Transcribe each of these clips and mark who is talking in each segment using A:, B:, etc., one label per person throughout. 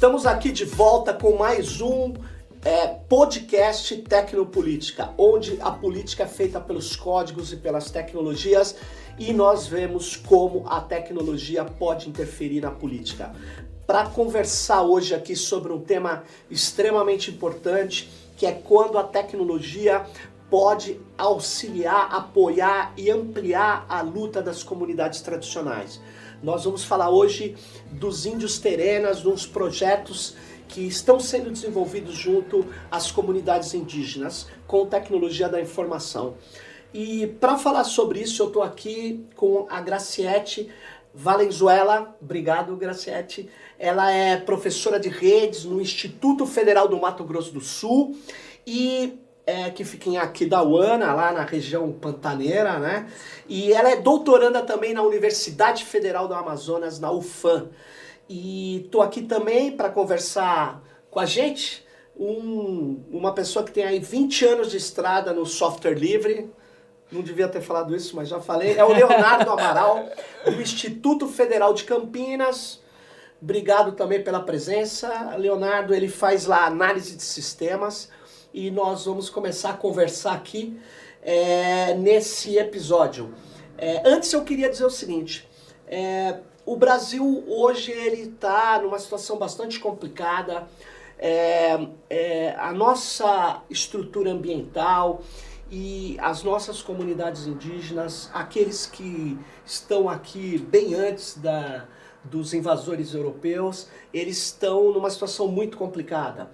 A: Estamos aqui de volta com mais um podcast Tecnopolítica, onde a política é feita pelos códigos e pelas tecnologias e nós vemos como a tecnologia pode interferir na política. Para conversar hoje aqui sobre um tema extremamente importante, que é quando a tecnologia pode auxiliar, apoiar e ampliar a luta das comunidades tradicionais. Nós vamos falar hoje dos índios terenas, dos projetos que estão sendo desenvolvidos junto às comunidades indígenas com tecnologia da informação. E para falar sobre isso, eu estou aqui com a Graciete Valenzuela. Obrigado, Graciete. Ela é professora de redes no Instituto Federal do Mato Grosso do Sul e que fica em Aquidauana, lá na região pantaneira, né? E ela é doutoranda também na Universidade Federal do Amazonas, na UFAM. E tô aqui também para conversar com a gente, uma pessoa que tem aí 20 anos de estrada no software livre. Não devia ter falado isso, mas já falei. É o Leonardo Amaral, do Instituto Federal de Campinas. Obrigado também pela presença. Leonardo, ele faz lá análise de sistemas. E nós vamos começar a conversar aqui nesse episódio. Antes eu queria dizer o seguinte, o Brasil hoje ele está numa situação bastante complicada, a nossa estrutura ambiental e as nossas comunidades indígenas, aqueles que estão aqui bem antes dos invasores europeus, eles estão numa situação muito complicada.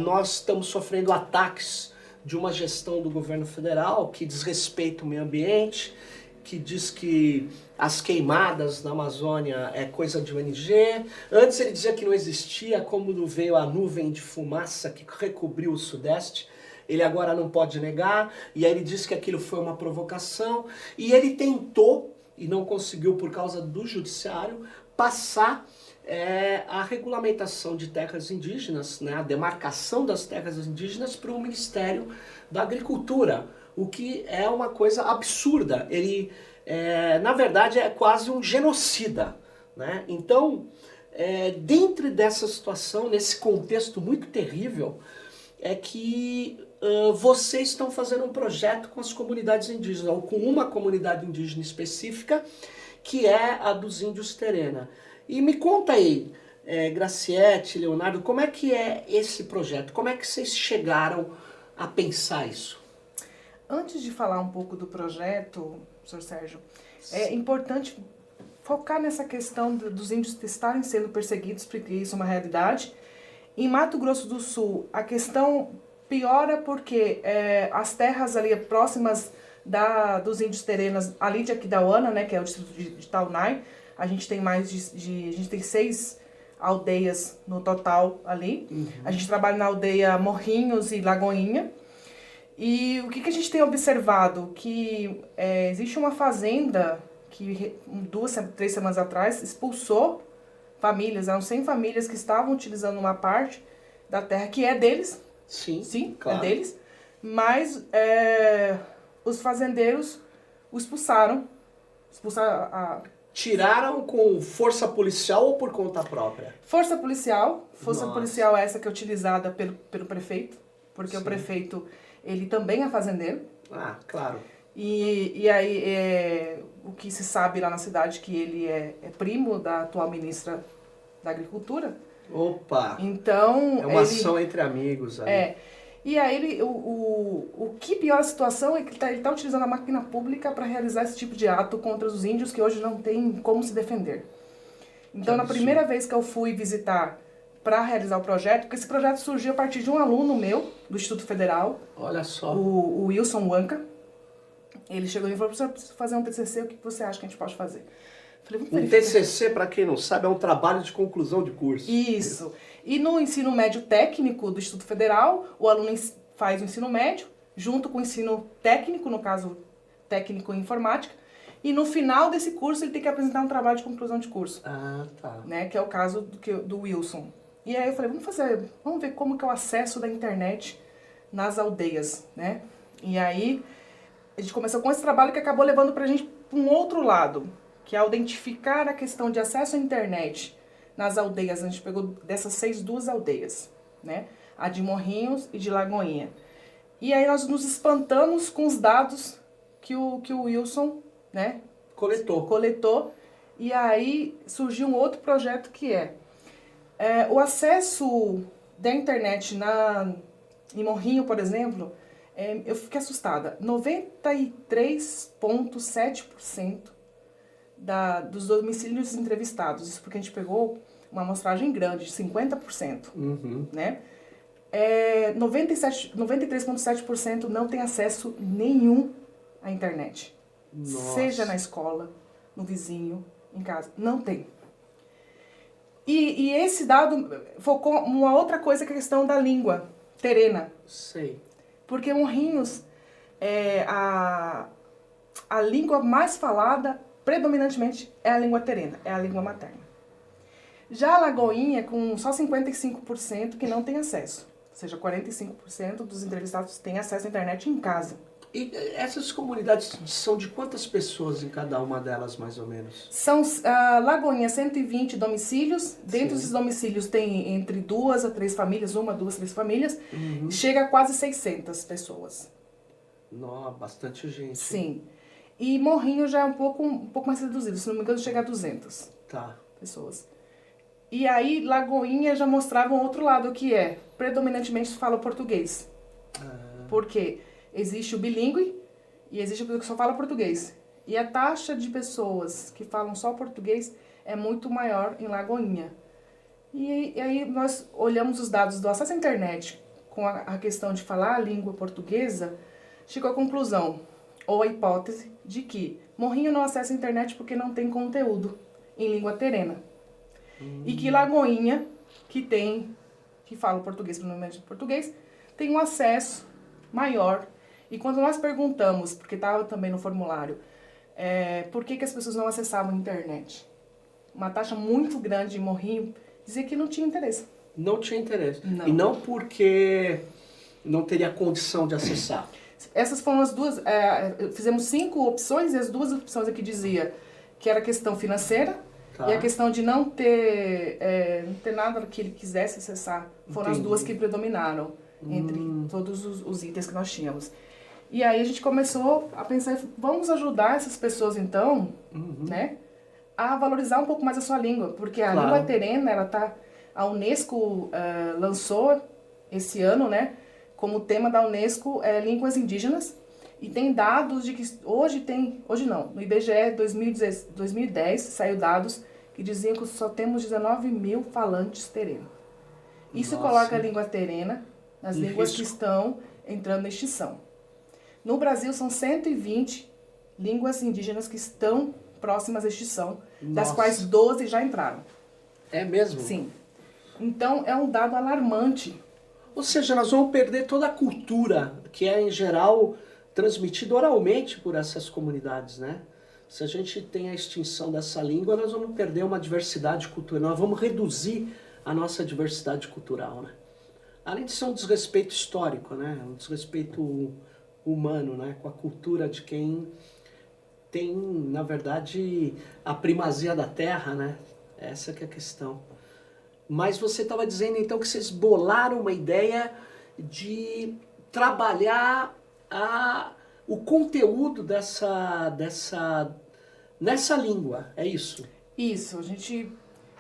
A: Nós estamos sofrendo ataques de uma gestão do governo federal que desrespeita o meio ambiente, que diz que as queimadas na Amazônia é coisa de ONG. Antes ele dizia que não existia, como veio a nuvem de fumaça que recobriu o Sudeste, ele agora não pode negar, e aí ele disse que aquilo foi uma provocação, e ele tentou, e não conseguiu por causa do judiciário, passar a regulamentação de terras indígenas, né, a demarcação das terras indígenas para o Ministério da Agricultura, o que é uma coisa absurda. Ele, na verdade, é quase um genocida, né? Então, dentro dessa situação, nesse contexto muito terrível, é que vocês estão fazendo um projeto com as comunidades indígenas, ou com uma comunidade indígena específica, que é a dos índios terena. E me conta aí, Graciete, Leonardo, como é que é esse projeto? Como é que vocês chegaram a pensar isso?
B: Antes de falar um pouco do projeto, professor Sérgio, é importante focar nessa questão dos índios estarem sendo perseguidos, porque isso é uma realidade. Em Mato Grosso do Sul, a questão piora porque as terras ali próximas dos índios terenas, ali de Aquidauana, né, que é o distrito de Taunay, a gente tem a gente tem 6 aldeias no total ali. Uhum. A gente trabalha na aldeia Morrinhos e Lagoinha. E o que a gente tem observado? Que existe uma fazenda que 2, 3 semanas atrás expulsou famílias, eram 100 famílias que estavam utilizando uma parte da terra que é deles. Sim, claro. É deles. Mas os fazendeiros o expulsaram
A: Tiraram com força policial ou por conta própria?
B: Força policial. Força policial é essa que é utilizada pelo prefeito, porque Sim. O prefeito, ele também é fazendeiro.
A: Ah, claro.
B: E aí, o que se sabe lá na cidade, que ele é primo da atual ministra da Agricultura.
A: Opa!
B: Então...
A: É uma ação entre amigos ali.
B: E aí, o que piora a situação é que ele tá utilizando a máquina pública para realizar esse tipo de ato contra os índios que hoje não tem como se defender. Então, na primeira vez que eu fui visitar para realizar o projeto, porque esse projeto surgiu a partir de um aluno meu, do Instituto Federal.
A: Olha só.
B: O Wilson Wanka. Ele chegou e falou, professor, eu preciso fazer um TCC, o que você acha que a gente pode fazer?
A: Falei, um TCC, para quem não sabe, é um trabalho de conclusão de curso.
B: Isso. E no ensino médio técnico do Instituto Federal, o aluno faz o ensino médio, junto com o ensino técnico, no caso, técnico em informática, e no final desse curso ele tem que apresentar um trabalho de conclusão de curso.
A: Ah, tá.
B: Né, que é o caso do Wilson. E aí eu falei, vamos ver como que é o acesso da internet nas aldeias, né? E aí a gente começou com esse trabalho que acabou levando pra gente para um outro lado, que é identificar a questão de acesso à internet nas aldeias. A gente pegou dessas 6, 2 aldeias, né? A de Morrinhos e de Lagoinha. E aí nós nos espantamos com os dados que o Wilson, né, coletou. E aí surgiu um outro projeto que o acesso da internet em Morrinho, por exemplo, eu fiquei assustada. 93,7% dos domicílios entrevistados, isso porque a gente pegou uma amostragem grande, 50%, né? 93,7% não tem acesso nenhum à internet.
A: Nossa.
B: Seja na escola, no vizinho, em casa. Não tem. E esse dado focou uma outra coisa, que é a questão da língua terena.
A: Sei.
B: Porque Morrinhos, a língua mais falada, predominantemente, é a língua terena, é a língua materna. Já a Lagoinha, com só 55% que não tem acesso. Ou seja, 45% dos entrevistados têm acesso à internet em casa.
A: E essas comunidades são de quantas pessoas em cada uma delas, mais ou menos?
B: São Lagoinha, 120 domicílios. Dentro desses domicílios tem entre 2 a 3 famílias, 1, 2, 3 famílias. Chega a quase 600 pessoas.
A: Nossa, bastante gente.
B: Sim. E Morrinho já é um pouco mais reduzido. Se não me engano, chega a 200 pessoas. E aí, Lagoinha já mostrava um outro lado, que predominantemente fala o português. Por quê? Existe o bilíngue e existe a pessoa que só fala português. E a taxa de pessoas que falam só português é muito maior em Lagoinha. E aí nós olhamos os dados do acesso à internet com a questão de falar a língua portuguesa, chegou à conclusão, ou a hipótese, de que Morrinho não acessa a internet porque não tem conteúdo em língua terena. E que Lagoinha, que fala o português, provavelmente português, tem um acesso maior. E quando nós perguntamos, porque estava também no formulário, por que as pessoas não acessavam a internet? Uma taxa muito grande em Morrinho dizia que não tinha interesse.
A: Não tinha interesse.
B: Não.
A: E não porque não teria condição de acessar.
B: Essas foram as duas. Fizemos 5 opções e as 2 opções aqui dizia que era a questão financeira e a questão de não ter nada que ele quisesse acessar. Foram as 2 que predominaram entre todos os itens que nós tínhamos. E aí a gente começou a pensar, vamos ajudar essas pessoas então, né, a valorizar um pouco mais a sua língua, porque a língua terena, a Unesco lançou esse ano, né, como tema da Unesco línguas indígenas, e tem dados de que hoje não, no IBGE 2010 saiu dados que diziam que só temos 19 mil falantes tereno. Isso coloca a língua terena nas línguas que estão entrando em extinção. No Brasil, são 120 línguas indígenas que estão próximas à extinção, das quais 12 já entraram.
A: É mesmo?
B: Sim. Então, é um dado alarmante.
A: Ou seja, nós vamos perder toda a cultura que é, em geral, transmitida oralmente por essas comunidades, né? Se a gente tem a extinção dessa língua, nós vamos perder uma diversidade cultural, nós vamos reduzir a nossa diversidade cultural, né? Além de ser um desrespeito histórico, né? Um desrespeito humano, né? Com a cultura de quem tem, na verdade, a primazia da terra, né? Essa que é a questão. Mas você estava dizendo, então, que vocês bolaram uma ideia de trabalhar o conteúdo nessa língua, é isso?
B: Isso, a gente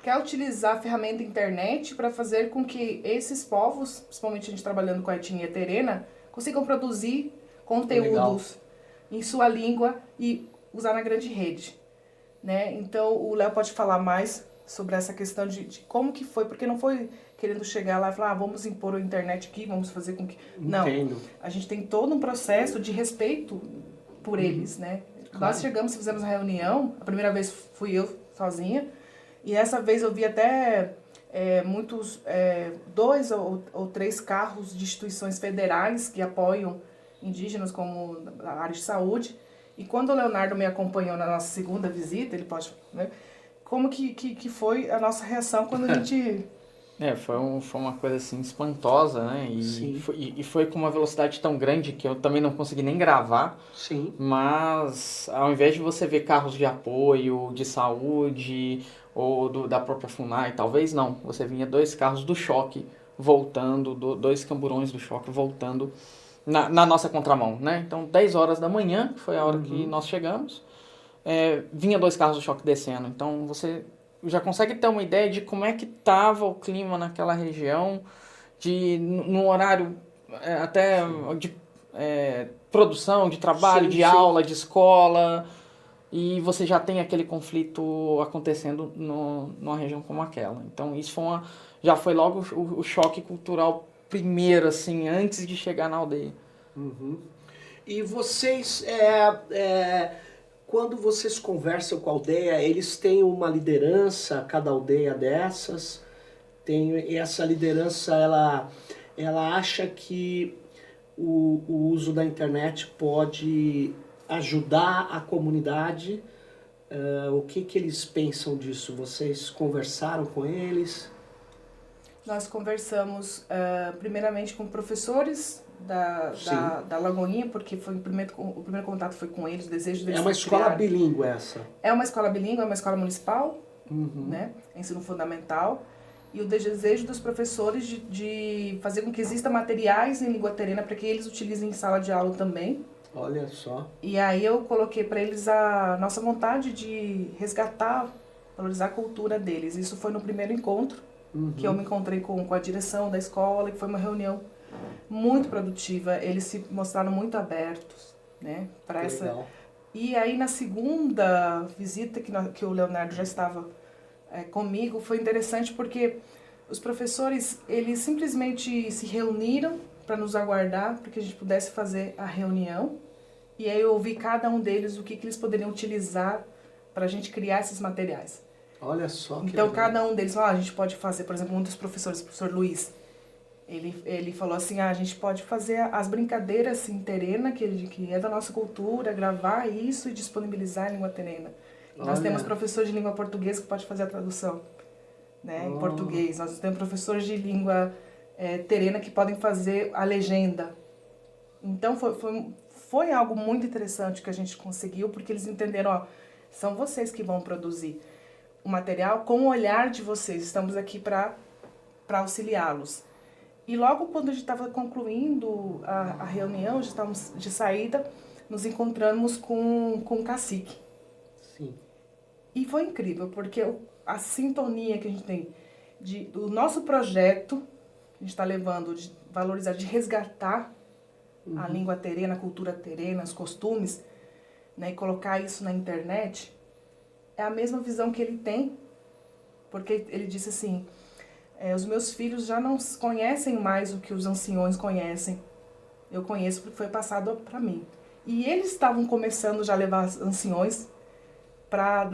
B: quer utilizar a ferramenta internet para fazer com que esses povos, principalmente a gente trabalhando com a etnia terena, consigam produzir conteúdos em sua língua e usar na grande rede, né? Então o Léo pode falar mais sobre essa questão de como que foi, porque não foi querendo chegar lá e falar, vamos impor a internet aqui, vamos fazer com que... Não, a gente tem todo um processo de respeito por eles, né? Claro. Nós chegamos, fizemos a reunião, a primeira vez fui eu sozinha, e essa vez eu vi até muitos, 2 ou 3 carros de instituições federais que apoiam indígenas, como a área de saúde. E quando o Leonardo me acompanhou na nossa segunda visita, ele pode... Né, como que foi a nossa reação quando a gente
C: Foi uma coisa assim espantosa, né?
A: Sim.
C: E foi com uma velocidade tão grande que eu também não consegui nem gravar.
A: Sim.
C: Mas ao invés de você ver carros de apoio, de saúde ou da própria FUNAI, talvez não. Você vinha dois carros do choque voltando, dois camburões do choque voltando na nossa contramão, né? Então 10 horas da manhã, que foi a hora que nós chegamos, vinha dois carros do choque descendo. Então você já consegue ter uma ideia de como é que estava o clima naquela região, no horário até de produção, de trabalho,
A: Sim,
C: de
A: sim.
C: aula, de escola, e você já tem aquele conflito acontecendo numa região como aquela. Então isso já foi logo o choque cultural primeiro, assim, antes de chegar na aldeia.
A: E vocês, quando vocês conversam com a aldeia, eles têm uma liderança, cada aldeia dessas, e essa liderança, ela acha que o uso da internet pode ajudar a comunidade. O que eles pensam disso? Vocês conversaram com eles?
B: Nós conversamos primeiramente com professores da Lagoinha, porque foi o primeiro contato foi com eles, o desejo deles.
A: É uma escola bilíngue essa?
B: É uma escola bilíngue, é uma escola municipal, né? Ensino fundamental. E o desejo dos professores de fazer com que exista materiais em língua terena para que eles utilizem em sala de aula também.
A: Olha só.
B: E aí eu coloquei para eles a nossa vontade de resgatar, valorizar a cultura deles. Isso foi no primeiro encontro, que eu me encontrei com a direção da escola, que foi uma reunião muito produtiva. Eles se mostraram muito abertos, né, para essa.
A: Legal.
B: E aí na segunda visita que o Leonardo já estava comigo, foi interessante porque os professores, eles simplesmente se reuniram para nos aguardar, para que a gente pudesse fazer a reunião. E aí eu ouvi cada um deles o que eles poderiam utilizar para a gente criar esses materiais.
A: Olha só que
B: Então
A: legal.
B: cada um deles, a gente pode fazer, por exemplo, um dos professores, o professor Luiz, ele falou assim, a gente pode fazer as brincadeiras assim, terena, que é da nossa cultura, gravar isso e disponibilizar em língua terena. Nós temos professor de língua portuguesa que pode fazer a tradução, né, em português. Nós temos professores de língua terena que podem fazer a legenda. Então foi algo muito interessante que a gente conseguiu, porque eles entenderam, são vocês que vão produzir o material com o olhar de vocês. Estamos aqui para auxiliá-los. E logo quando a gente estava concluindo a reunião, já estávamos de saída, nos encontramos com o cacique.
A: Sim.
B: E foi incrível, porque a sintonia que a gente tem do nosso projeto, a gente está levando de valorizar, de resgatar a língua terena, a cultura terena, os costumes, né, e colocar isso na internet, é a mesma visão que ele tem, porque ele disse assim, os meus filhos já não conhecem mais o que os anciões conhecem, eu conheço porque foi passado para mim. E eles estavam começando já a levar os anciões para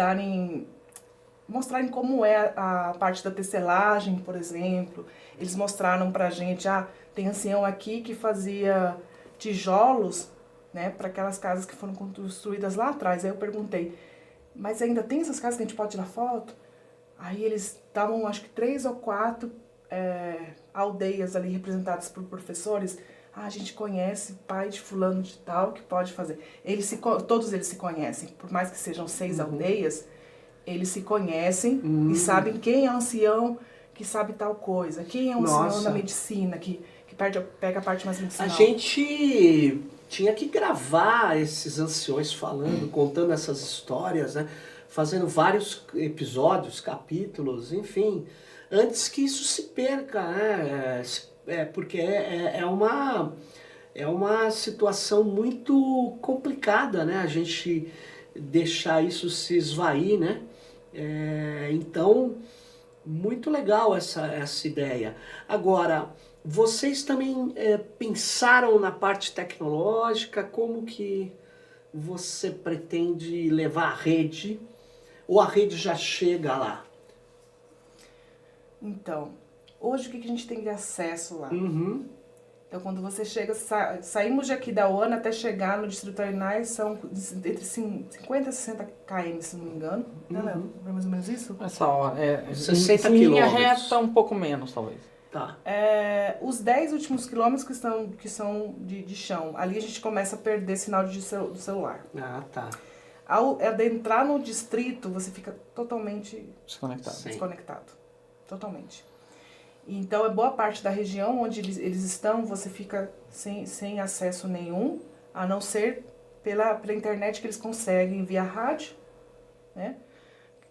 B: mostrarem como é a parte da tecelagem, por exemplo. Eles mostraram pra gente, tem ancião aqui que fazia tijolos, né, para aquelas casas que foram construídas lá atrás. Aí eu perguntei, mas ainda tem essas casas que a gente pode tirar foto? Aí eles estavam, acho que 3 ou 4 aldeias ali representadas por professores. A gente conhece pai de fulano de tal que pode fazer. Todos eles se conhecem, por mais que sejam 6 aldeias, eles se conhecem e sabem quem é o ancião que sabe tal coisa, quem é o ancião na medicina, que pega a parte mais medicinal.
A: A gente tinha que gravar esses anciões falando, contando essas histórias, né? Fazendo vários episódios, capítulos, enfim, antes que isso se perca, né? Porque é uma situação muito complicada, né? A gente deixar isso se esvair, né? Então, muito legal essa ideia. Agora, vocês também pensaram na parte tecnológica, como que você pretende levar a rede, ou a rede já chega lá?
B: Então, hoje o que a gente tem de acesso lá? Então, quando você chega, saímos de aqui da UANA até chegar no Distrito Arenais, são entre 50 e 60 km, se não me engano. Né, Léo? É mais ou menos isso?
C: Essa hora,
A: 60
C: em linha
A: quilômetros.
C: reta, um pouco menos, talvez.
A: Tá.
B: Os 10 últimos quilômetros que são de chão, ali a gente começa a perder sinal do celular.
A: Ah, tá.
B: Ao adentrar no distrito, você fica totalmente
C: Desconectado.
A: Sim.
B: desconectado. Totalmente. Então, boa parte da região onde eles estão, você fica sem acesso nenhum, a não ser pela internet que eles conseguem via rádio, né?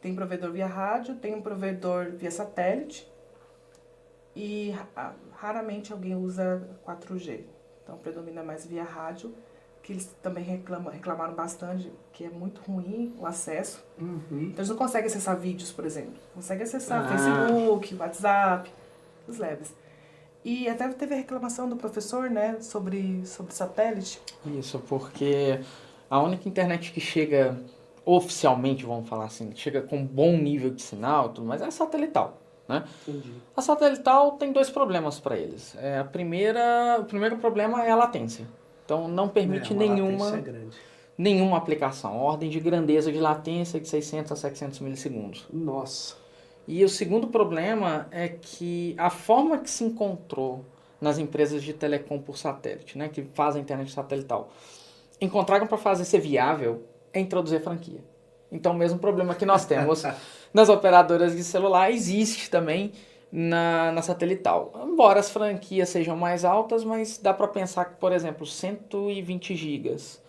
B: Tem provedor via rádio, tem um provedor via satélite e raramente alguém usa 4G. Então, predomina mais via rádio, que eles também reclamaram bastante, que é muito ruim o acesso.
A: Uhum.
B: Então, eles não conseguem acessar vídeos, por exemplo. Conseguem acessar Facebook, WhatsApp, os leves. E até teve a reclamação do professor, né, sobre satélite.
C: Isso, porque a única internet que chega oficialmente, vamos falar assim, que chega com bom nível de sinal, tudo, mas é a satelital, né?
A: Entendi.
C: A satelital tem dois problemas para eles. O primeiro problema é a latência. Então não permite
A: Uma latência grande.
C: nenhuma aplicação. Ordem de grandeza de latência de 600 a 700 milissegundos.
A: Nossa.
C: E o segundo problema é que a forma que se encontrou nas empresas de telecom por satélite, né, que fazem internet satelital, encontraram para fazer ser viável é introduzir franquia. Então o mesmo problema que nós temos nas operadoras de celular existe também na satelital. Embora as franquias sejam mais altas, mas dá para pensar que, por exemplo, 120 gigas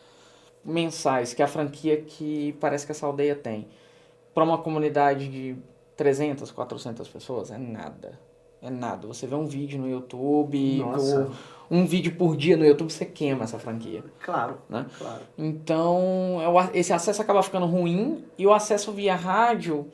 C: mensais, que é a franquia que parece que essa aldeia tem, para uma comunidade de 300, 400 pessoas, é nada. É nada. Você vê um vídeo no YouTube, um vídeo por dia no YouTube, você queima essa franquia.
A: Claro,
C: né?
A: claro.
C: Então, esse acesso acaba ficando ruim e o acesso via rádio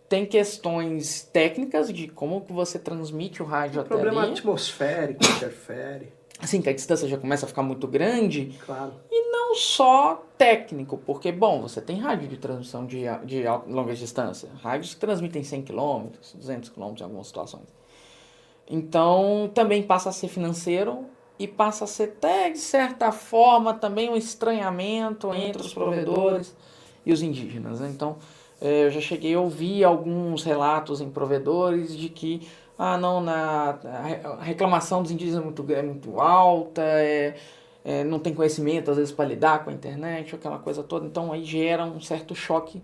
C: tem questões técnicas de como que você transmite o rádio até
A: Problema
C: ali.
A: atmosférico, interfere.
C: Assim, que a distância já começa a ficar muito grande.
A: Claro.
C: E não só técnico, porque, bom, você tem rádio de transmissão de longa distância. Rádios que transmitem 100 km, 200 km em algumas situações. Então, também passa a ser financeiro e passa a ser até, de certa forma, também um estranhamento entre os provedores e os indígenas. Então, eu já cheguei a ouvir alguns relatos em provedores de que a reclamação dos indígenas é muito alta, não tem conhecimento, às vezes, para lidar com a internet, aquela coisa toda. Então, aí gera um certo choque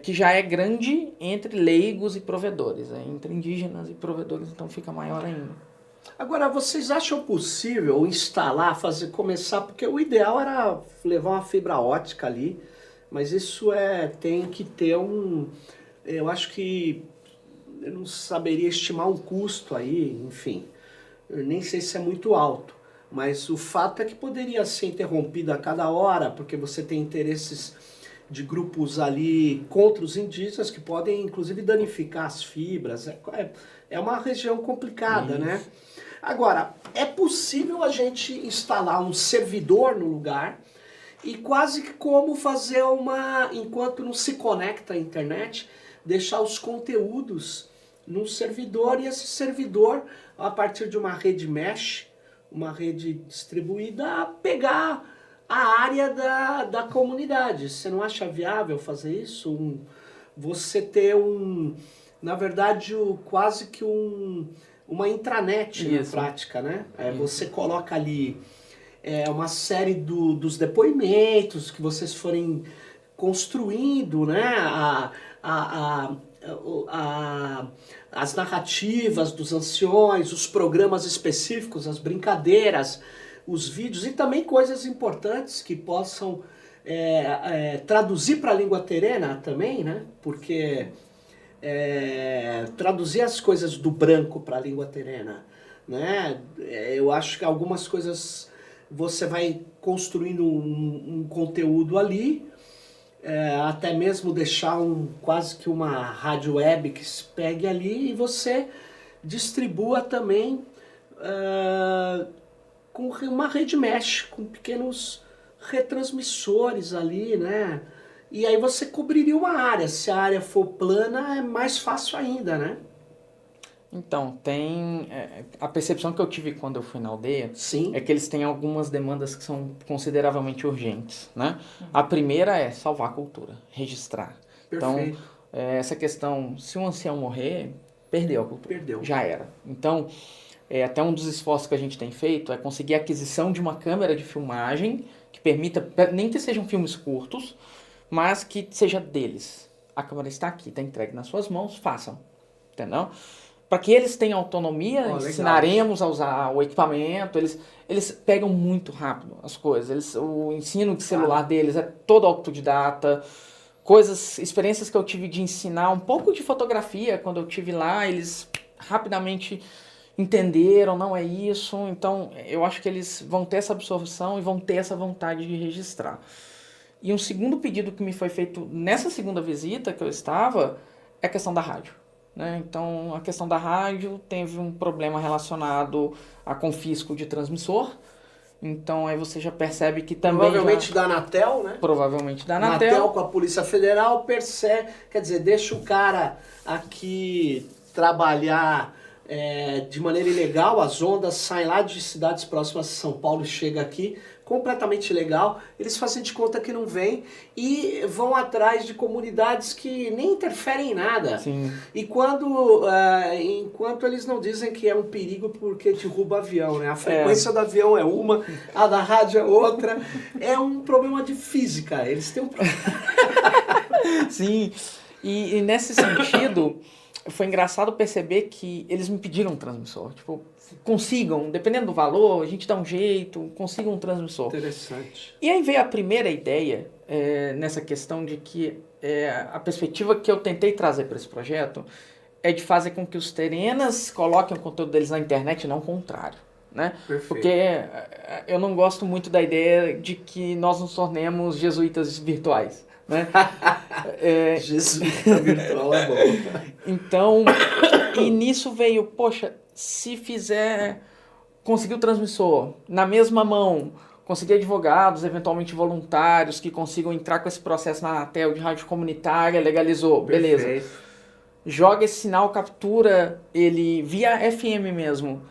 C: que já é grande entre leigos e provedores, entre indígenas e provedores, então fica maior ainda.
A: Agora, vocês acham possível instalar, começar, porque o ideal era levar uma fibra ótica ali, mas isso tem que ter eu acho que eu não saberia estimar um custo aí, enfim, eu nem sei se é muito alto, mas o fato é que poderia ser interrompido a cada hora, porque você tem interesses de grupos ali contra os indígenas que podem inclusive danificar as fibras, é uma região complicada, né? Agora, é possível a gente instalar um servidor no lugar e quase que como fazer enquanto não se conecta à internet, deixar os conteúdos num servidor e esse servidor, a partir de uma rede mesh, uma rede distribuída, pegar a área da comunidade. Você não acha viável fazer isso? Você ter na verdade, quase que uma intranet na prática, né? Você coloca ali uma série dos depoimentos que vocês forem construindo, né? As narrativas dos anciões, os programas específicos, as brincadeiras, os vídeos e também coisas importantes que possam traduzir para a língua terena também, né? Porque traduzir as coisas do branco para a língua terena, né? Eu acho que algumas coisas você vai construindo um conteúdo ali, até mesmo deixar quase que uma rádio web que se pegue ali e você distribua também com uma rede mesh, com pequenos retransmissores ali, né? E aí você cobriria uma área. Se a área for plana, é mais fácil ainda, né?
C: Então, tem... a percepção que eu tive quando eu fui na aldeia
A: Sim.
C: é que eles têm algumas demandas que são consideravelmente urgentes, né? A primeira é salvar a cultura, registrar.
A: Perfeito.
C: Então, essa questão, se um ancião morrer, perdeu a cultura.
A: Perdeu.
C: Já era. Então, até um dos esforços que a gente tem feito é conseguir a aquisição de uma câmera de filmagem que permita, nem que sejam filmes curtos, mas que seja deles. A câmera está aqui, está entregue nas suas mãos, façam. Entendeu? Para que eles tenham autonomia, ensinaremos a usar o equipamento, eles pegam muito rápido as coisas, o ensino de celular deles é todo autodidata, experiências que eu tive de ensinar um pouco de fotografia, quando eu tive lá, eles rapidamente entenderam, não é isso, então eu acho que eles vão ter essa absorção e vão ter essa vontade de registrar. E um segundo pedido que me foi feito nessa segunda visita que eu estava é a questão da rádio. Né? Então, a questão da rádio teve um problema relacionado a confisco de transmissor. Então, aí você já percebe que também...
A: Provavelmente da Anatel, né?
C: Provavelmente da Anatel.
A: Anatel com a Polícia Federal percebe... Quer dizer, deixa o cara aqui trabalhar de maneira ilegal. As ondas saem lá de cidades próximas de São Paulo e chegam aqui completamente ilegal. Eles fazem de conta que não vem e vão atrás de comunidades que nem interferem em nada.
C: Sim.
A: E enquanto eles não dizem que é um perigo porque derruba avião, né? A frequência do avião é uma, a da rádio é outra. É um problema de física. Eles têm um problema.
C: Sim. E nesse sentido, foi engraçado perceber que eles me pediram um transmissor. Tipo, consigam, dependendo do valor, a gente dá um jeito, consigam um transmissor.
A: Interessante.
C: E aí veio a primeira ideia nessa questão de que a perspectiva que eu tentei trazer para esse projeto é de fazer com que os terenas coloquem o conteúdo deles na internet, não o contrário. Né?
A: Perfeito.
C: Porque eu não gosto muito da ideia de que nós nos tornemos jesuítas virtuais. Né?
A: Jesuíta virtual é bom.
C: Então, e nisso veio, poxa, se conseguir o transmissor na mesma mão, conseguir advogados, eventualmente voluntários, que consigam entrar com esse processo na Anatel de rádio comunitária, legalizou, beleza.
A: Perfeito.
C: Joga esse sinal, captura ele via FM mesmo,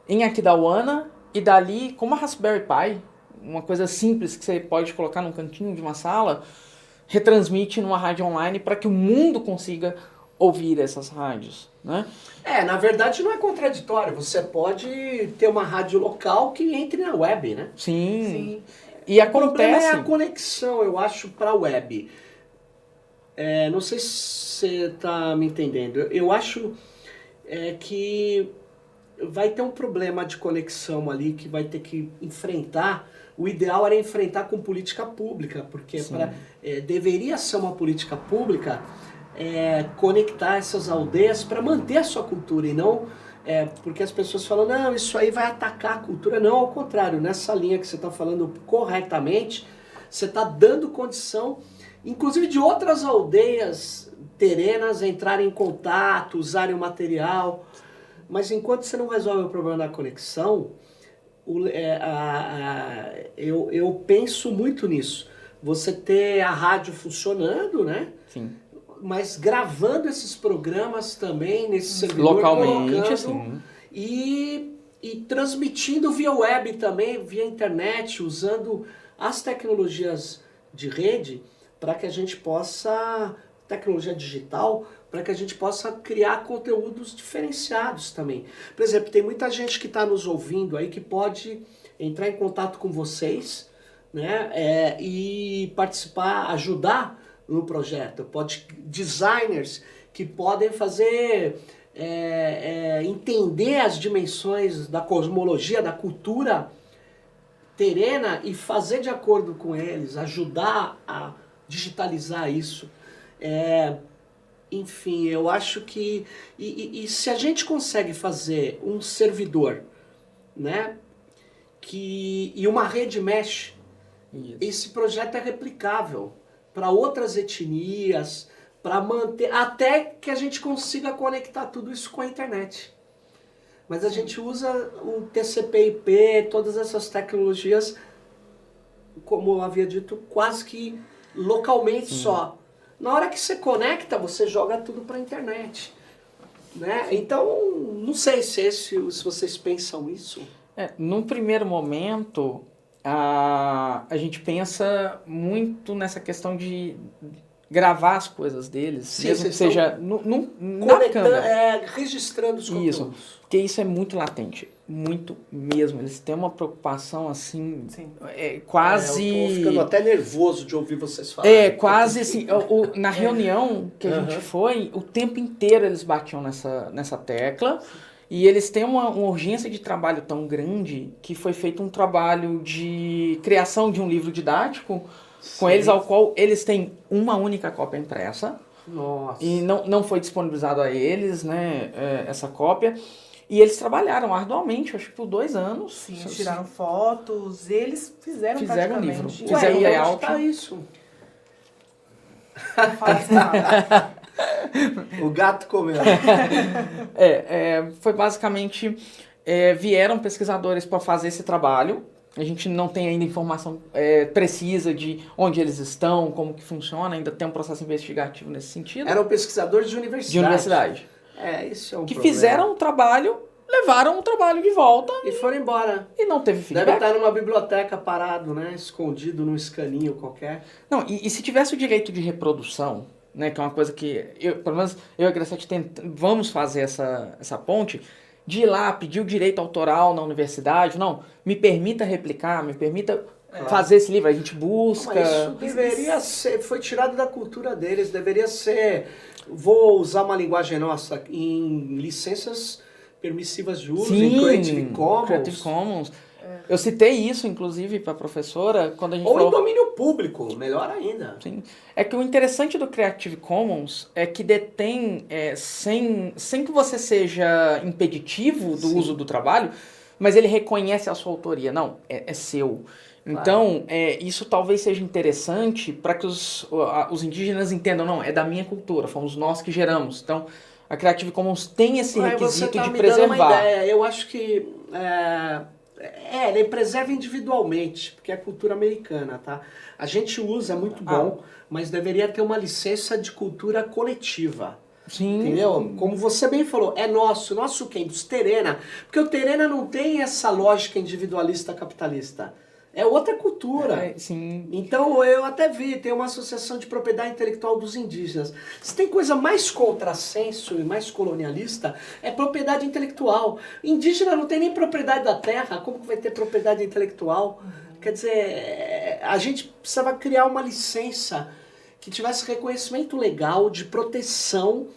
C: em Aquidauana, e dali, com uma Raspberry Pi, uma coisa simples que você pode colocar num cantinho de uma sala, retransmite numa rádio online para que o mundo consiga ouvir essas rádios, né?
A: Na verdade não é contraditório. Você pode ter uma rádio local que entre na web, né?
C: Sim. E acontece...
A: O problema é a conexão, eu acho, para a web. Não sei se você está me entendendo. Eu acho que vai ter um problema de conexão ali que vai ter que enfrentar. O ideal era enfrentar com política pública, porque deveria ser uma política pública conectar essas aldeias para manter a sua cultura e não porque as pessoas falam, não, isso aí vai atacar a cultura. Não, ao contrário, nessa linha que você está falando corretamente, você está dando condição, inclusive de outras aldeias terenas entrarem em contato, usarem o material, mas enquanto você não resolve o problema da conexão, eu penso muito nisso. Você ter a rádio funcionando, né?
C: Sim.
A: Mas gravando esses programas também nesse servidor,
C: localmente, assim.
A: E transmitindo via web também, via internet, usando as tecnologias de rede para que a gente possa, tecnologia digital, para que a gente possa criar conteúdos diferenciados também. Por exemplo, tem muita gente que está nos ouvindo aí que pode entrar em contato com vocês, né, e participar, ajudar no projeto. Designers que podem fazer, entender as dimensões da cosmologia, da cultura terena e fazer de acordo com eles, ajudar a digitalizar isso. Enfim, eu acho que... E se a gente consegue fazer um servidor, né, e uma rede mesh, esse projeto é replicável para outras etnias, para manter, até que a gente consiga conectar tudo isso com a internet. Mas a gente usa o TCP/IP, todas essas tecnologias, como eu havia dito, quase que localmente só. Na hora que você conecta, você joga tudo para a internet. né? Então, não sei se vocês pensam isso.
C: Num primeiro momento, a gente pensa muito nessa questão de gravar as coisas deles,
A: Sim,
C: mesmo que
A: vocês
C: seja na câmera.
A: Registrando os conteúdos.
C: Isso, porque isso é muito latente, muito mesmo. Eles têm uma preocupação assim,
B: Sim.
C: quase...
A: Eu tô ficando até nervoso de ouvir vocês falarem.
C: Quase assim, na reunião que a gente foi, o tempo inteiro eles batiam nessa tecla. E eles têm uma urgência de trabalho tão grande que foi feito um trabalho de criação de um livro didático com eles, ao qual eles têm uma única cópia impressa.
A: Nossa.
C: E não foi disponibilizado a eles, né, essa cópia. E eles trabalharam arduamente, acho que por 2 anos.
B: Sim, tiraram fotos, eles fizeram
C: um
B: praticamente.
C: livro.
A: Ué,
C: Fizeram
A: onde
C: layout.
A: tá isso?
B: Não fala assim nada.
A: O gato comeu.
C: Foi basicamente, vieram pesquisadores para fazer esse trabalho. A gente não tem ainda informação precisa de onde eles estão, como que funciona, ainda tem um processo investigativo nesse sentido.
A: Eram pesquisadores de universidade.
C: De universidade.
A: Isso é um
C: Que
A: problema.
C: fizeram um trabalho, levaram o trabalho de volta
A: E foram embora.
C: e não teve feedback.
A: Deve estar numa biblioteca parado, né? Escondido num escaninho qualquer.
C: Não, e se tivesse o direito de reprodução, né, que é uma coisa que, pelo menos eu e a Graciete vamos fazer essa ponte, de ir lá, pedir o direito autoral na universidade, não, me permita replicar, me permita fazer esse livro, a gente busca...
A: Mas isso deveria ser, foi tirado da cultura deles, deveria ser, vou usar uma linguagem nossa, em licenças permissivas de uso, em Creative Commons.
C: Eu citei isso, inclusive, para a professora, quando a gente
A: Ou
C: falou...
A: em domínio público, melhor ainda.
C: Sim. É que o interessante do Creative Commons é que detém, sem que você seja impeditivo do uso do trabalho, mas ele reconhece a sua autoria. Não, é seu. Então, isso talvez seja interessante para que os indígenas entendam, não, é da minha cultura, fomos nós que geramos. Então, a Creative Commons tem esse requisito de preservar.
A: Uma ideia. Eu acho que... ele preserva individualmente, porque é cultura americana, tá? A gente usa, é muito bom, mas deveria ter uma licença de cultura coletiva.
C: Sim.
A: Entendeu? Como você bem falou, é nosso quem? Dos Terena. Porque o Terena não tem essa lógica individualista capitalista. É outra cultura.
C: Sim.
A: Então, eu até vi, tem uma associação de propriedade intelectual dos indígenas. Se tem coisa mais contrassenso e mais colonialista, é propriedade intelectual. Indígena não tem nem propriedade da terra, como que vai ter propriedade intelectual? Quer dizer, a gente precisava criar uma licença que tivesse reconhecimento legal de proteção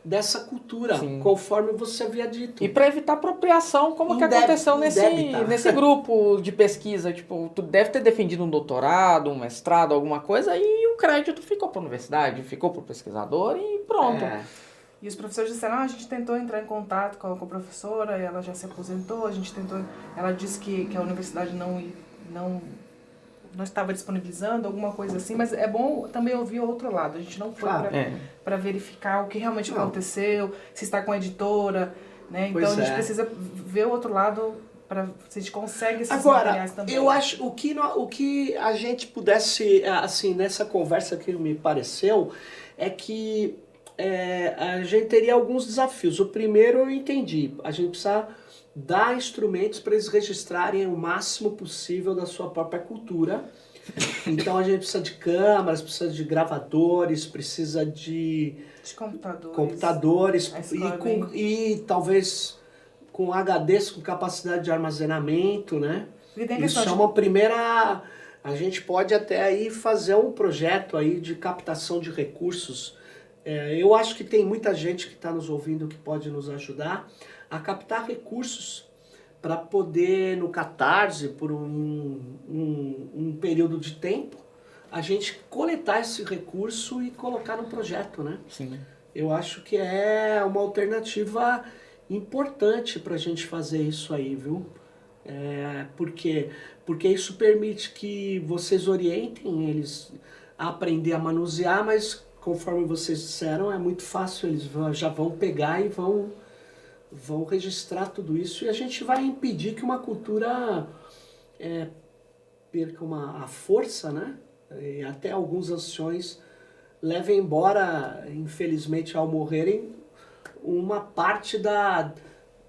A: dessa cultura, conforme você havia dito.
C: E para evitar apropriação, como que aconteceu nesse grupo de pesquisa. Tipo, tu deve ter defendido um doutorado, um mestrado, alguma coisa, e o crédito ficou para a universidade, ficou para o pesquisador e pronto.
B: E os professores disseram, a gente tentou entrar em contato com a professora, ela já se aposentou, ela disse que a universidade não estava disponibilizando, alguma coisa assim, mas é bom também ouvir o outro lado. A gente não foi para verificar o que realmente aconteceu, se está com a editora, né? Então a gente precisa ver o outro lado para se a gente consegue esses materiais também.
A: Eu acho o que a gente pudesse, assim, nessa conversa que me pareceu, é que a gente teria alguns desafios. O primeiro eu entendi, a gente precisa dar instrumentos para eles registrarem o máximo possível da sua própria cultura. Então a gente precisa de câmeras, precisa de gravadores, precisa de computadores e talvez com HDs com capacidade de armazenamento, né? Isso é uma primeira... A gente pode até aí fazer um projeto aí de captação de recursos. Eu acho que tem muita gente que está nos ouvindo que pode nos ajudar a captar recursos para poder, no Catarse, por um período de tempo, a gente coletar esse recurso e colocar no projeto, né?
C: Sim.
A: Eu acho que é uma alternativa importante para a gente fazer isso aí, viu? Porque isso permite que vocês orientem eles a aprender a manusear, mas conforme vocês disseram, é muito fácil, eles já vão pegar e vão registrar tudo isso e a gente vai impedir que uma cultura perca a força, né? E até alguns anciões levem embora, infelizmente, ao morrerem, uma parte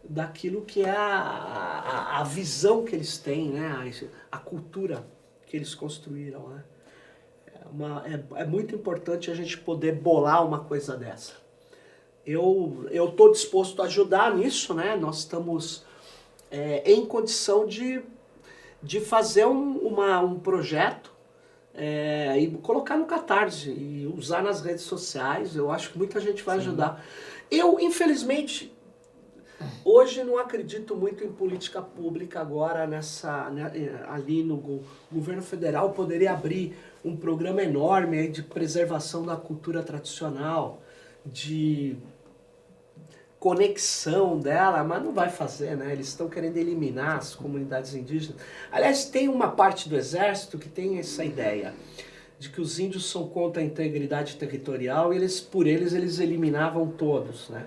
A: daquilo que é a visão que eles têm, né? A cultura que eles construíram, né? É muito importante a gente poder bolar uma coisa dessa. Eu estou disposto a ajudar nisso, né? Nós estamos em condição de fazer um projeto e colocar no Catarse e usar nas redes sociais. Eu acho que muita gente vai ajudar. Eu, infelizmente, hoje não acredito muito em política pública agora, ali no governo federal poderia abrir um programa enorme aí de preservação da cultura tradicional, de conexão dela, mas não vai fazer, né? Eles estão querendo eliminar as comunidades indígenas. Aliás, tem uma parte do exército que tem essa ideia de que os índios são contra a integridade territorial e por eles eliminavam todos, né?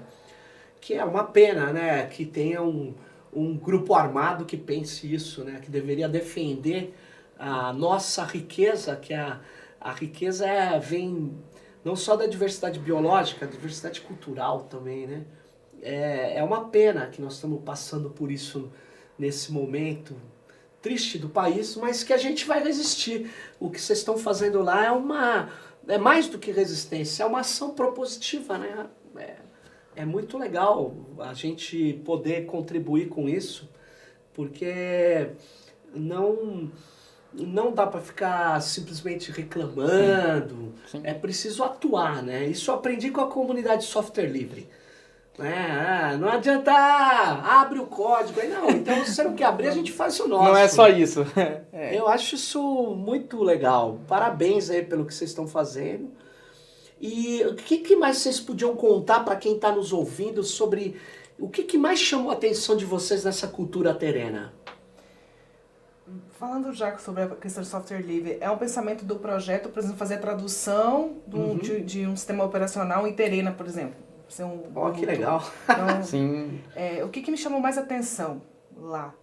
A: Que é uma pena, né? Que tenha um grupo armado que pense isso, né? Que deveria defender a nossa riqueza, que a riqueza vem não só da diversidade biológica, a diversidade cultural também, né? É uma pena que nós estamos passando por isso nesse momento triste do país, mas que a gente vai resistir. O que vocês estão fazendo lá é mais do que resistência, é uma ação propositiva, né? É muito legal a gente poder contribuir com isso, porque não dá para ficar simplesmente reclamando.
C: Sim.
A: É preciso atuar, né? Isso eu aprendi com a comunidade de software livre. Não adianta, abre o código. Não, então se você não quer abrir, a gente faz o nosso.
C: Não é só isso.
A: Eu acho isso muito legal. Parabéns aí pelo que vocês estão fazendo. E o que mais vocês podiam contar para quem está nos ouvindo sobre o que mais chamou a atenção de vocês nessa cultura terena?
B: Falando já sobre a questão de software livre, é um pensamento do projeto, por exemplo, fazer a tradução de um sistema operacional em Terena, por exempro.
A: Que legal.
B: Então,
C: Sim.
B: O que me chamou mais atenção lá?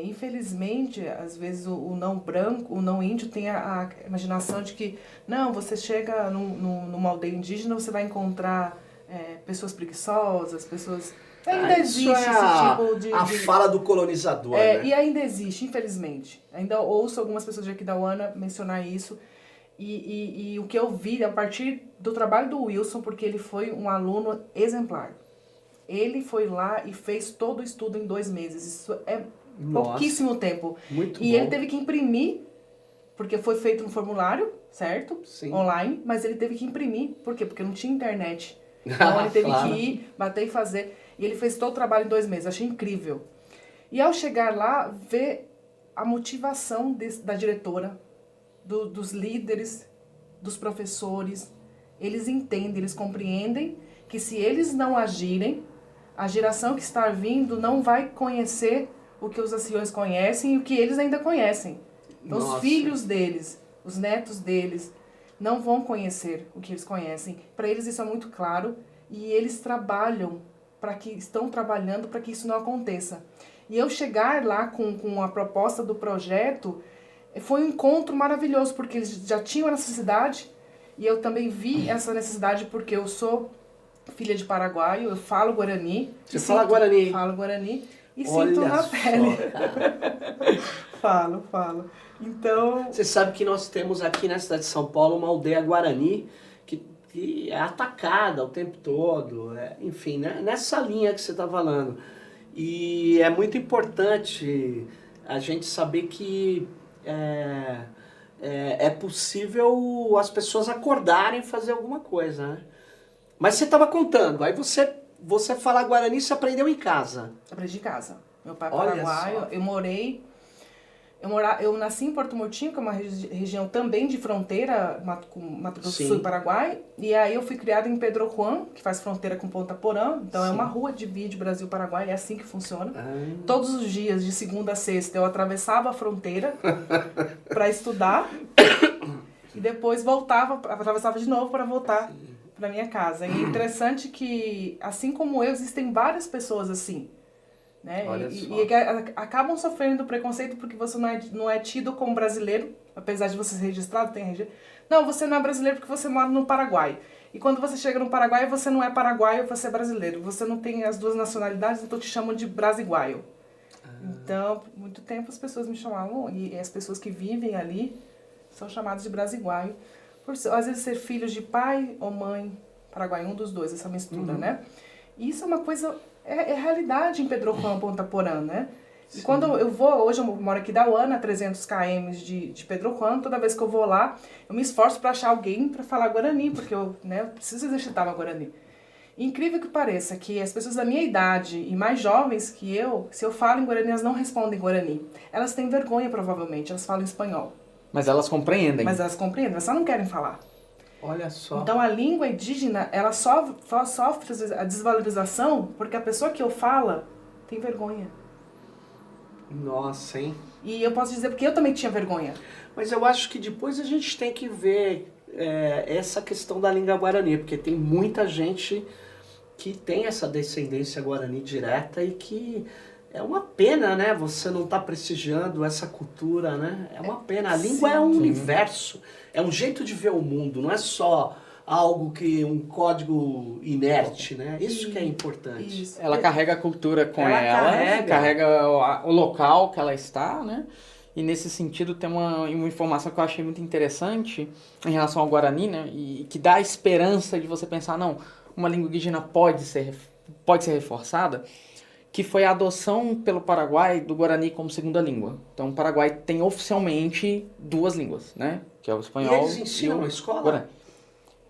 B: Infelizmente, às vezes o não branco, o não índio tem a imaginação de que, não, você chega numa aldeia indígena, você vai encontrar pessoas preguiçosas, pessoas... Ainda existe esse tipo de...
A: A fala do colonizador, né?
B: E ainda existe, infelizmente. Ainda ouço algumas pessoas de aqui da UANA mencionar isso. E o que eu vi a partir do trabalho do Wilson, porque ele foi um aluno exemplar. Ele foi lá e fez todo o estudo em 2 meses. Isso é pouquíssimo tempo.
A: Muito bom.
B: Ele teve que imprimir, porque foi feito no formulário, certo?
A: Sim.
B: Online, mas ele teve que imprimir. Por quê? Porque não tinha internet. Então ele teve que ir, bater e fazer. E ele fez todo o trabalho em 2 meses. Achei incrível. E ao chegar lá, ver a motivação da diretora, dos líderes, dos professores, eles entendem, eles compreendem que se eles não agirem, a geração que está vindo não vai conhecer o que os anciões conhecem e o que eles ainda conhecem. Então, os filhos deles, os netos deles, não vão conhecer o que eles conhecem. Para eles isso é muito claro e eles estão trabalhando para que isso não aconteça. E eu chegar lá com a proposta do projeto foi um encontro maravilhoso, porque eles já tinham a necessidade e eu também vi essa necessidade porque eu sou filha de paraguaio, eu falo Guarani.
A: Você fala Guarani?
B: Falo Guarani e
A: Olha
B: sinto na
A: só,
B: pele. Falo. Então...
A: Você sabe que nós temos aqui na cidade de São Paulo uma aldeia Guarani que é atacada o tempo todo. Enfim, né? Nessa linha que você está falando. E é muito importante a gente saber que é possível as pessoas acordarem e fazer alguma coisa, né? Mas você estava contando, aí você fala Guarani, você aprendeu em casa.
B: Aprendi em casa. Meu pai é paraguaio, eu nasci em Porto Murtinho, que é uma região também de fronteira, Mato Grosso do Sul e Paraguai. E aí eu fui criada em Pedro Juan, que faz fronteira com Ponta Porã. Então é uma rua de divide Brasil-Paraguai, é assim que funciona. Todos os dias, de segunda a sexta, eu atravessava a fronteira para estudar. E depois atravessava de novo para voltar para minha casa. E é interessante que, assim como eu, existem várias pessoas assim. Né? E acabam sofrendo do preconceito porque você não é tido como brasileiro, apesar de você ser registrado, tem registro. Não, você não é brasileiro porque você mora no Paraguai. E quando você chega no Paraguai, você não é paraguaio, você é brasileiro. Você não tem as duas nacionalidades, então te chamam de brasiguaio. Então, por muito tempo as pessoas me chamavam, e as pessoas que vivem ali são chamadas de brasiguaio. Às vezes ser filhos de pai ou mãe paraguaio, um dos dois, essa mistura, né? E isso é uma coisa, é realidade em Pedro Juan, Ponta Porã, né? E quando eu vou, hoje eu moro aqui da UANA, 300 km de Pedro Juan, toda vez que eu vou lá, eu me esforço para achar alguém para falar Guarani, porque eu preciso exercitar meu Guarani. Incrível que pareça que as pessoas da minha idade e mais jovens que eu, se eu falo em Guarani, elas não respondem Guarani. Elas têm vergonha, provavelmente, elas falam espanhol.
C: Mas elas compreendem.
B: Mas elas compreendem, elas só não querem falar.
A: Olha só.
B: Então a língua indígena, ela sofre a desvalorização porque a pessoa que eu fala tem vergonha.
A: Nossa, hein?
B: E eu posso dizer porque eu também tinha vergonha.
A: Mas eu acho que depois a gente tem que ver essa questão da língua guarani, porque tem muita gente que tem essa descendência guarani direta e que é uma pena, né? Você não tá prestigiando essa cultura, né? É uma pena. A língua é um universo, é um jeito de ver o mundo, não é só algo um código inerte, né? Isso que é importante.
B: Isso.
C: Ela carrega a cultura com
A: Ela
C: ela, carrega o local que ela está, né? E nesse sentido tem uma informação que eu achei muito interessante em relação ao Guarani, né? E que dá a esperança de você pensar, não, uma língua indígena pode ser reforçada, que foi a adoção pelo Paraguai do Guarani como segunda língua. Então o Paraguai tem oficialmente duas línguas, né? Que é o espanhol
A: e eles ensinam na escola?
C: Guarani.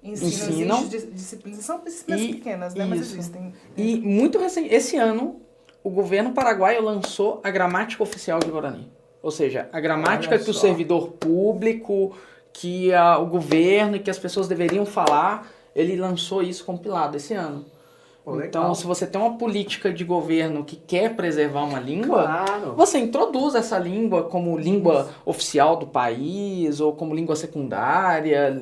B: Ensinam. Disciplinas, são disciplinas pequenas, né? Mas existem.
C: E muito recente, esse ano, o governo paraguaio lançou a gramática oficial de Guarani. Ou seja, a gramática que o servidor público, que o governo e que as pessoas deveriam falar, ele lançou isso compilado esse ano. Então, se você tem uma política de governo que quer preservar uma língua, você introduz essa língua como língua oficial do país, ou como língua secundária,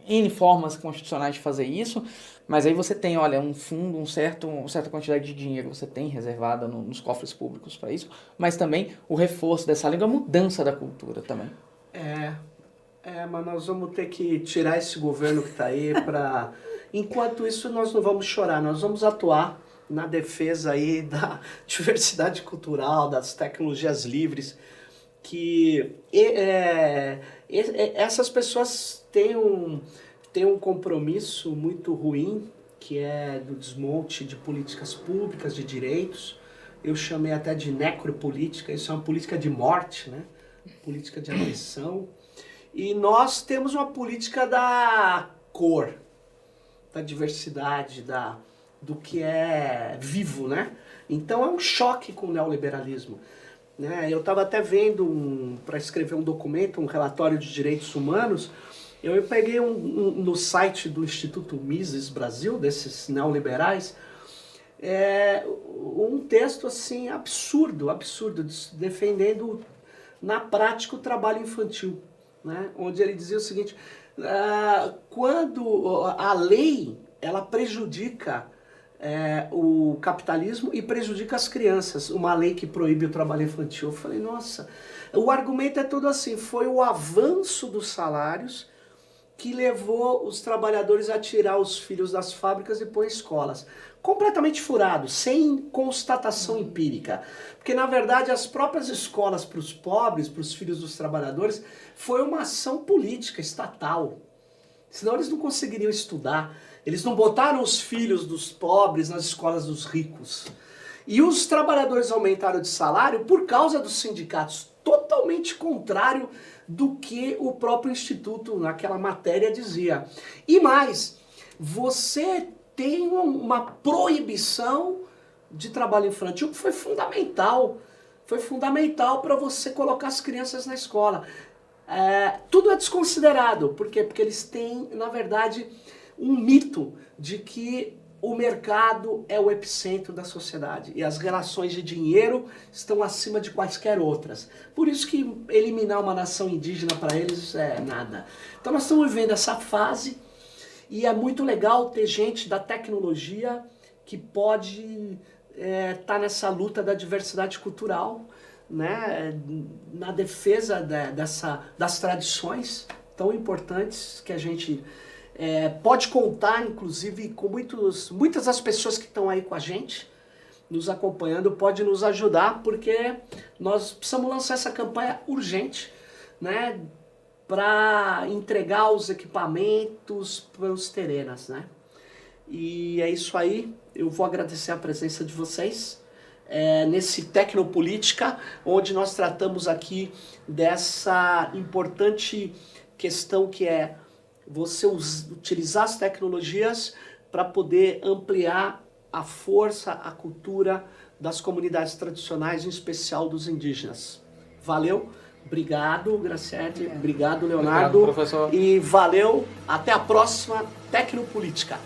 C: N formas constitucionais de fazer isso, mas aí você tem, olha, um fundo, uma certa quantidade de dinheiro você tem reservada nos cofres públicos para isso, mas também o reforço dessa língua, a mudança da cultura também.
A: Mas nós vamos ter que tirar esse governo que está aí para... Enquanto isso, nós não vamos chorar, nós vamos atuar na defesa aí da diversidade cultural, das tecnologias livres, que essas pessoas têm um compromisso muito ruim, que é do desmonte de políticas públicas, de direitos. Eu chamei até de necropolítica, isso é uma política de morte, né? Política de agressão. E nós temos uma política da cor, da diversidade, do que é vivo, né? Então é um choque com o neoliberalismo. Né? Eu estava até vendo, para escrever um documento, um relatório de direitos humanos, eu peguei no site do Instituto Mises Brasil, desses neoliberais, um texto assim absurdo, defendendo na prática o trabalho infantil, né? Onde ele dizia o seguinte, quando a lei ela prejudica o capitalismo e prejudica as crianças, uma lei que proíbe o trabalho infantil. Eu falei, nossa, o argumento é todo assim, foi o avanço dos salários que levou os trabalhadores a tirar os filhos das fábricas e pôr em escolas. Completamente furado, sem constatação empírica. Porque, na verdade, as próprias escolas para os pobres, para os filhos dos trabalhadores, foi uma ação política, estatal. Senão eles não conseguiriam estudar. Eles não botaram os filhos dos pobres nas escolas dos ricos. E os trabalhadores aumentaram de salário por causa dos sindicatos, totalmente contrário do que o próprio Instituto, naquela matéria, dizia. E mais, você tem uma proibição de trabalho infantil que foi fundamental. Foi fundamental para você colocar as crianças na escola. Tudo é desconsiderado. Por quê? Porque eles têm, na verdade, um mito de que o mercado é o epicentro da sociedade e as relações de dinheiro estão acima de quaisquer outras. Por isso que eliminar uma nação indígena para eles é nada. Então nós estamos vivendo essa fase e é muito legal ter gente da tecnologia que pode estar nessa luta da diversidade cultural, né? Na defesa das tradições tão importantes que a gente Pode contar, inclusive, com muitas das pessoas que estão aí com a gente, nos acompanhando, pode nos ajudar, porque nós precisamos lançar essa campanha urgente, né, para entregar os equipamentos para os Terenas, né? E é isso aí, eu vou agradecer a presença de vocês nesse Tecnopolítica, onde nós tratamos aqui dessa importante questão que é você utilizar as tecnologias para poder ampliar a força, a cultura das comunidades tradicionais, em especial dos indígenas. Valeu, obrigado, Graciete, obrigado, Leonardo.
C: Obrigado, professor.
A: E valeu, até a próxima Tecnopolítica.